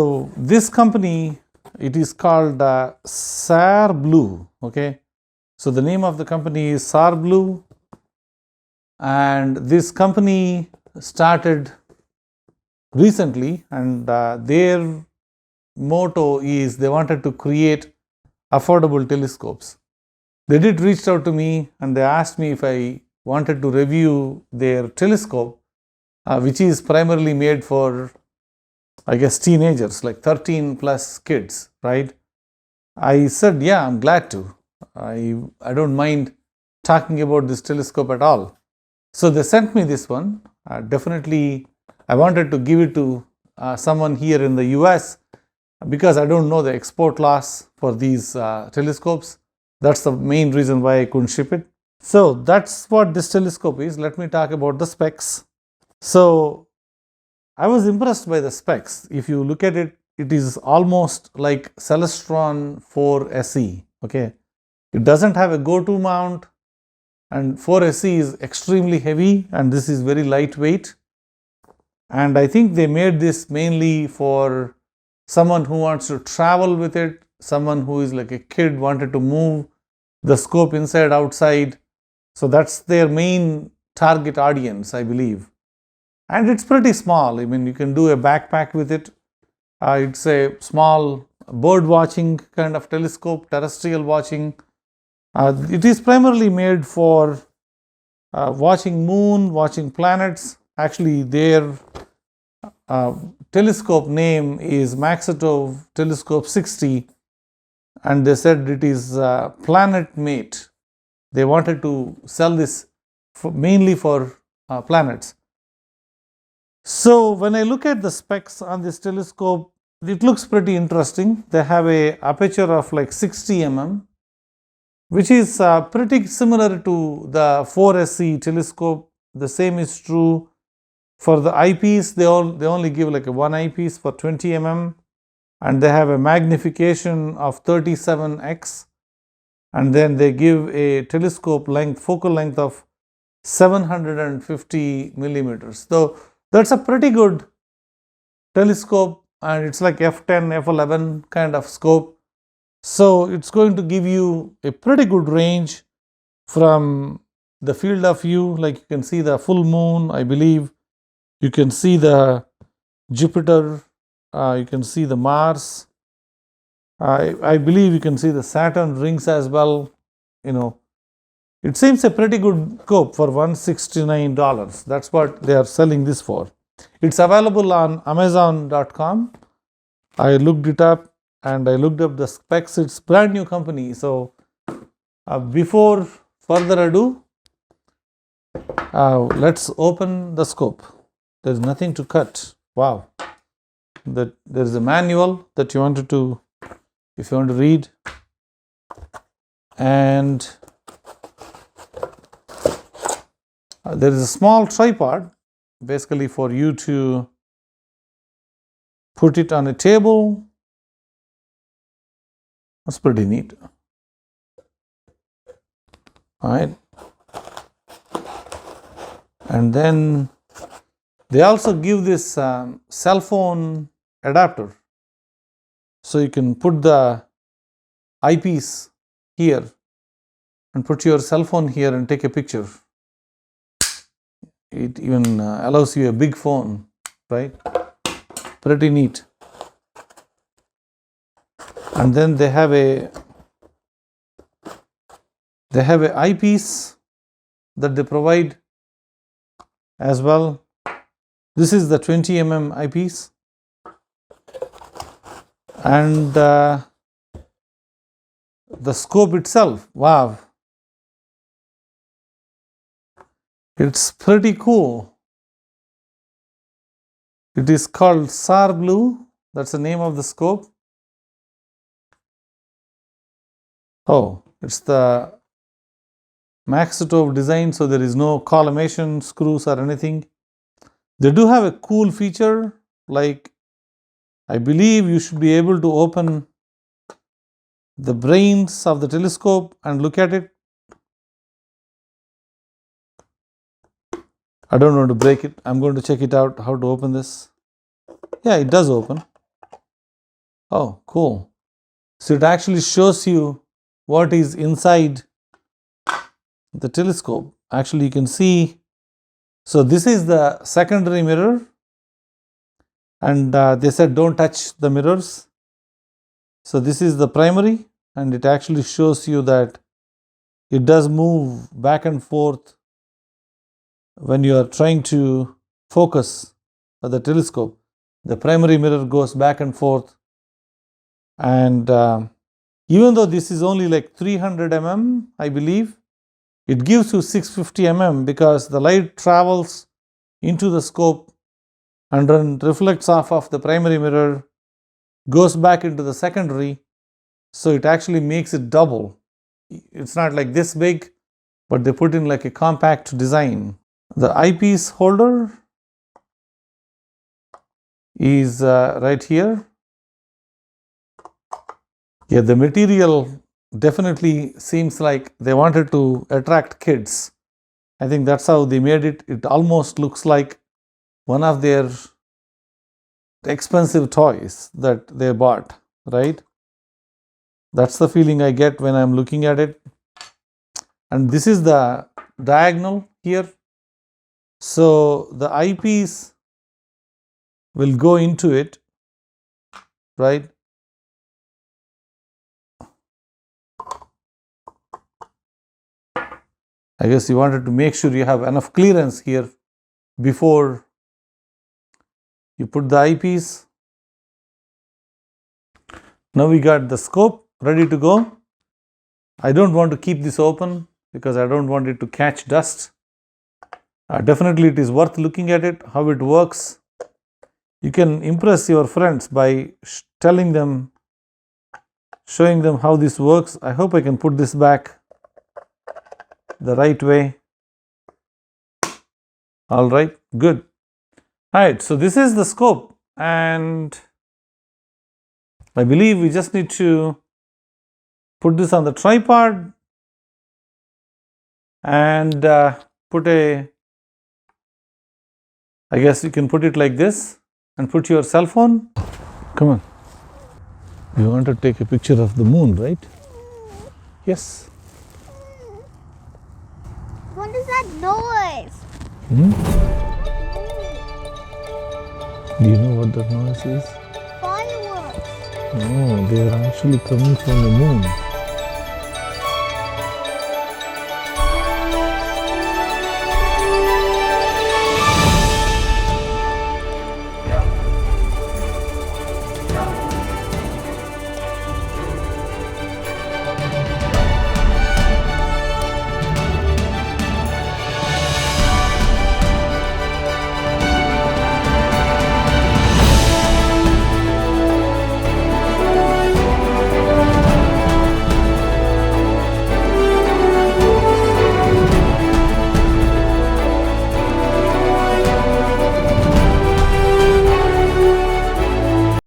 So this company, it is called sarblue. Okay, so the name of the company is sarblue, and this company started recently, and their motto is they wanted to create affordable telescopes. They did reach out to me and they asked me if I wanted to review their telescope, which is primarily made for, I guess, teenagers, like 13 plus kids, right? I said, yeah, I'm glad to. I don't mind talking about this telescope at all. So they sent me this one. Definitely, I wanted to give it to someone here in the US because I don't know the export laws for these telescopes. That's the main reason why I couldn't ship it. So that's what this telescope is. Let me talk about the specs. So I was impressed by the specs. If you look at it, it is almost like Celestron 4 SE. Okay, it doesn't have a go-to mount, and 4 SE is extremely heavy, and this is very lightweight. And I think they made this mainly for someone who wants to travel with it, someone who is like a kid wanted to move the scope inside, outside. So that's their main target audience, I believe. And it's pretty small. I mean, you can do a backpack with it. It's a small bird watching kind of telescope, terrestrial watching. It is primarily made for watching moon, watching planets. Actually, their telescope name is Maksutov Telescope 60, and they said it is planet mate. They wanted to sell this mainly for planets. So when I look at the specs on this telescope, it looks pretty interesting. They have a aperture of like 60 mm, which is pretty similar to the 4SE telescope. The same is true for the eyepiece. They only give like a one eyepiece for 20 mm, and they have a magnification of 37x, and then they give a telescope length, focal length of 750 millimeters. So that's a pretty good telescope, and it's like f10, f11 kind of scope. So it's going to give you a pretty good range from the field of view. Like you can see the full moon, I believe. You can see the Jupiter. You can see the Mars. I believe you can see the Saturn rings as well. You know, it seems a pretty good scope for $169. That's what they are selling this for. It's available on Amazon.com. I looked it up and I looked up the specs. It's brand new company. So before further ado, let's open the scope. There's nothing to cut. Wow. There is a manual that you wanted to, if you want to read, and there is a small tripod basically for you to put it on a table. That's pretty neat. All right. And then they also give this cell phone adapter. So you can put the eyepiece here and put your cell phone here and take a picture. It even allows you a big phone, right? Pretty neat. And then they have a eyepiece that they provide as well. This is the 20 mm eyepiece, and the scope itself, wow, it's pretty cool. It is called sarblue. That's the name of the scope. Oh, it's the Maksutov design, so there is no collimation screws or anything. They do have a cool feature, like I believe you should be able to open the brains of the telescope and look at it. I don't want to break it. I'm going to check it out, how to open this. Yeah, it does open. Oh, cool. So it actually shows you what is inside the telescope. Actually, you can see, so this is the secondary mirror, and they said don't touch the mirrors. So this is the primary, and it actually shows you that it does move back and forth when you are trying to focus the telescope. The primary mirror goes back and forth, and even though this is only like 300 mm, I believe, it gives you 650 mm because the light travels into the scope and then reflects off of the primary mirror, goes back into the secondary, so it actually makes it double. It's not like this big, but they put in like a compact design. The eyepiece holder is right here. Yeah, the material definitely seems like they wanted to attract kids. I think that's how they made it. It almost looks like one of their expensive toys that they bought, right? That's the feeling I get when I'm looking at it. And this is the diagonal here. So the eyepiece will go into it, right? I guess you wanted to make sure you have enough clearance here before you put the eyepiece. Now we got the scope ready to go. I don't want to keep this open because I don't want it to catch dust. Definitely it is worth looking at it, how it works. You can impress your friends by telling them, showing them how this works. I hope I can put this back the right way. All right, good. All right, so this is the scope, and I believe we just need to put this on the tripod and put a, I guess you can put it like this and put your cell phone. Come on. You want to take a picture of the moon, right? Yes. What is that noise? Do you know what that noise is? Fireworks. No, they are actually coming from the moon.